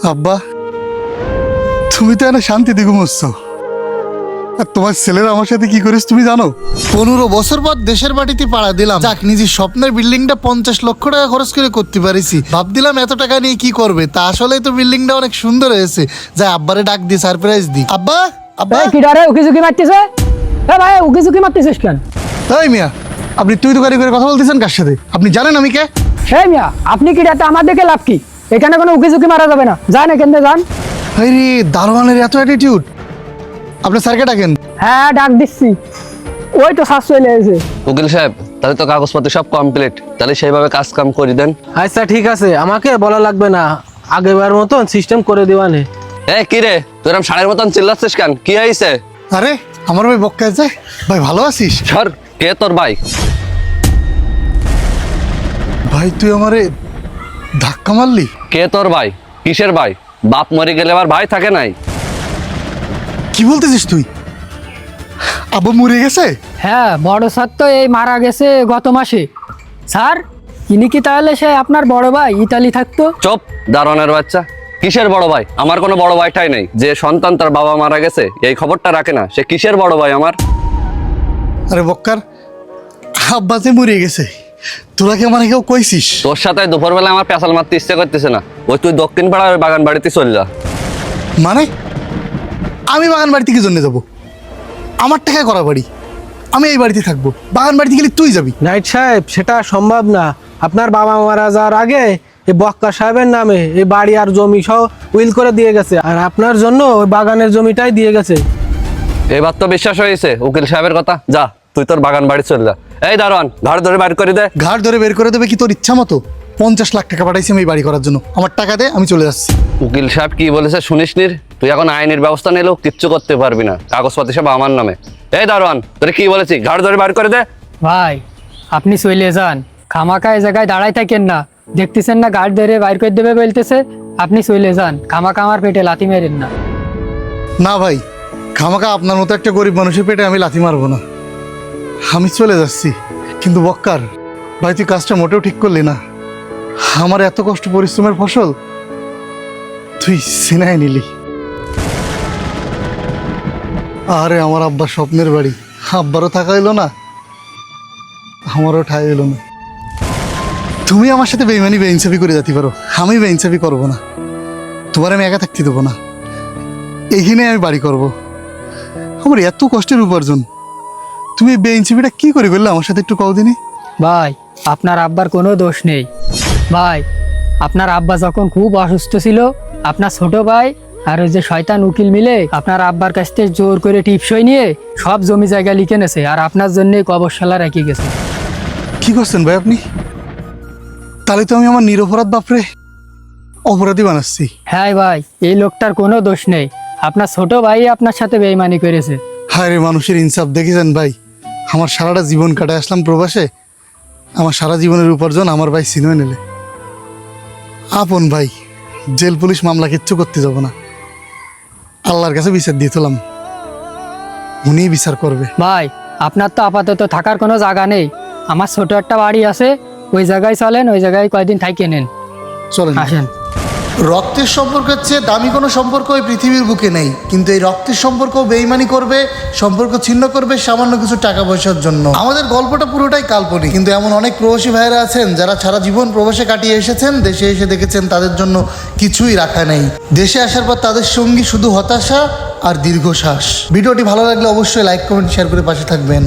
আব্বা, তুমি তো এনে শান্তিতে ঘুমোচ্ছো, আর তোমার ছেলেরা আমার সাথে কি করিস তুমি জানো? 15 বছর পর দেশের বাড়িতে পাড়া দিলাম, যাক নিজের স্বপ্নের বিল্ডিংটা 50 লক্ষ টাকা খরচ করে করতে পারিছি। ভাবছিলাম এত টাকা নিয়ে কি করবে, তা আসলে তো বিল্ডিংটা অনেক সুন্দর হয়েছে। যাই আব্বারে ডাক দিয়ে সারপ্রাইজ দিই। আব্বা, আব্বা। কি ডারে উকি ঝুঁকি মারতেছে? ভাই উকি ঝুঁকি মারতেছিস কেন? তাই মিয়া, আপনি তুই তো গাড়ি করে কথা বলতেছেন কার সাথে? আপনি জানেন আমি কে? এই মিয়া, আপনি কি ডাতে আমার দেখে লাভ কি? এখানে কোনো উকি ঝুঁকি মারা যাবে না, যান এখান থেকে যান। আরে দারোয়ানের এত অ্যাটিটিউড! আপনি স্যারকে ডাকেন। হ্যাঁ ডাক দিচ্ছি, ওই তো শ্বাস চলে এসেছে। উকিল সাহেব, তাহলে তো কাগজপত্র সব কমপ্লিট, তাহলে সেইভাবে কাজ কাম করে দেন। আচ্ছা ঠিক আছে, আমাকে বলা লাগবে না, আগেবার মতন সিস্টেম করে দিবানে। এ কি রে, তুই এরকম ষাঁড়ের মতন চিল্লাচ্ছিস কেন? কি হয়েছে? আরে আমার ভাই বক্কা আছে। ভাই ভালো আছিস? সর, কে তোর ভাই? ভাই তুই আমারে ধাক্কা মারলি? কে তোর ভাই? কিসের ভাই? বাপ মরে গেলে আবার ভাই থাকে নাই? কি বলতেছিস তুই? আব্বা মরে গেছে? হ্যাঁ, বড় স্যার তো এই মারা গেছে গত মাসে। স্যার, ইনি কি তাহলে সে আপনার বড় ভাই ইতালি থাকতো? চুপ, দারোয়ানের বাচ্চা! কিসের বড় ভাই? আমার কোনো বড় ভাইটাই নেই। যে সন্তান তার বাবা মারা গেছে এই খবরটা রাখে না, সে কিসের বড় ভাই আমার? আরে বক্কার, আব্বা যে মরে গেছে তোরা কি মানে কেউ কইছিস? তোর সাথে দুপুরবেলা আমার পেঁচাল মারতে ইচ্ছে করতেছে না। ওই তুই দক্ষিণ পাড়ার ওই বাগান বাড়িতে চল যা। মানে আমি বাগান বাড়িতে কি জন্য যাবো? আমার টাকায় করা বাড়ি, আমি এই বাড়িতে থাকবো। বাগান বাড়িতে গেলে তুই যাবি? নাইট সাহেব, সেটা সম্ভব না। আপনার বাবা মারা যাওয়ার আগে এই বক্কা সাহেবের নামে এই বাড়ি আর জমি সহ উইল করে দিয়ে গেছে, আর আপনার জন্য ওই বাগানের জমিটাই দিয়ে গেছে। এবার তো বিশ্বাস হয়েছে উকিল সাহেবের কথা। যা, তুই তোর বাগান বাড়ি চল যা। এই দারোয়ান, ঘর ধরে বাইর করে দে। ঘাট ধরে বের করে দেবে কি তোর ইচ্ছা মতো? 50 লাখ টাকা পাঠাইছি আমি এই বাড়ি করার জন্য, আমার টাকা দে, আমি চলে যাচ্ছি। উকিল সাহেব কি বলেছে শুনিস নি? তুই এখন আইনের ব্যবস্থা নিলেও কিচ্ছু করতে পারবি না, কাগজপত্র সব আমার নামে। এই দারোয়ান, তোরে কি বলেছি? ঘর ধরে বাইর করে দে। ভাই, আপনি চলে যান, খামাকা এই জায়গায় দাঁড়াই থাকেন না। দেখতেছেন না গার্ড ধরে বাইর করে দেবে বলতেছে, আপনি চলে যান। খামাকা আমার পেটে লাথি মেরেন না। না ভাই, খামাকা আপনার মতো একটা গরিব মানুষের পেটে আমি লাথি মারবো না, আমি চলে যাচ্ছি। কিন্তু বক্কার ভাই, তুই কাজটা মোটেও ঠিক করলি না। আমার এত কষ্ট পরিশ্রমের ফসল তুই সিনায় নিলি। আরে আমার আব্বার স্বপ্নের বাড়ি, আব্বারও থাকা হইলো না, আমারও ঠাই হইলো না। তুমি আমার সাথে বেইমানি বেইনসাফি করে যেতে পারো, আমি বেইনসাফি করবো না। তোমার আমি একা থাকতে দেবো না, এইখানে আমি বাড়ি করব। আমার এত কষ্টের উপার্জন, তুমি এই বেইনসাফিটা কি করে করলে আমার সাথে একটু কও দিনি? ভাই, আপনার আব্বার কোনো দোষ নেই। ভাই, আপনার আব্বা যখন খুব অসুস্থ ছিল, আপনার ছোট ভাই আর ওই যে শয়তান উকিল মিলে আপনার আব্বার কাছ থেকে জোর করে টিপসই নিয়ে সব জমি জায়গা লিখে নেছে, আর আপনার জন্যই কবরশালা রেখে গেছে। কি করছেন ভাই আপনি? তাহলে তো আমি আমার নিরপরাধ বাপরে অপরাধী বানাচ্ছি। হ্যাঁ ভাই, এই লোকটার কোনো দোষ নেই, আপনার ছোট ভাই আপনার সাথে বেইমানি করেছে। হায় রে, মানুষের ইনসাফ দেখেছেন ভাই? আমার সারাটা জীবন কাটায় আসলাম প্রবাসে, আমার সারা জীবনের উপার্জন আমার ভাই সিনেমা নিলে। আপন ভাই, জেল পুলিশ মামলা কিচ্ছু করতে যাব না, আল্লাহর কাছে বিচার দিয়ে তোলাম, উনিই বিচার করবে। ভাই, আপনার তো আপাতত থাকার কোনো জায়গা নেই, আমার ছোট একটা বাড়ি আছে, ওই জায়গায় চলেন, ওই জায়গায় কয়েকদিন থাইকে নেন। চলেন। আসেন। রক্তের সম্পর্কের চেয়ে দামি কোনো সম্পর্ক এই পৃথিবীর বুকে নেই, কিন্তু এই রক্তের সম্পর্ক বেইমানি করবে, সম্পর্ক ছিন্ন করবে সামান্য কিছু টাকা পয়সার জন্য। আমাদের গল্পটা পুরোটাই কাল্পনিক, কিন্তু এমন অনেক প্রবাসী ভাইরা আছেন যারা সারা জীবন প্রবাসে কাটিয়ে এসেছেন, দেশে এসে দেখেছেন তাদের জন্য কিছুই রাখা নেই। দেশে আসার পর তাদের সঙ্গী শুধু হতাশা আর দীর্ঘশ্বাস। ভিডিওটি ভালো লাগলে অবশ্যই লাইক কমেন্ট শেয়ার করে পাশে থাকবেন।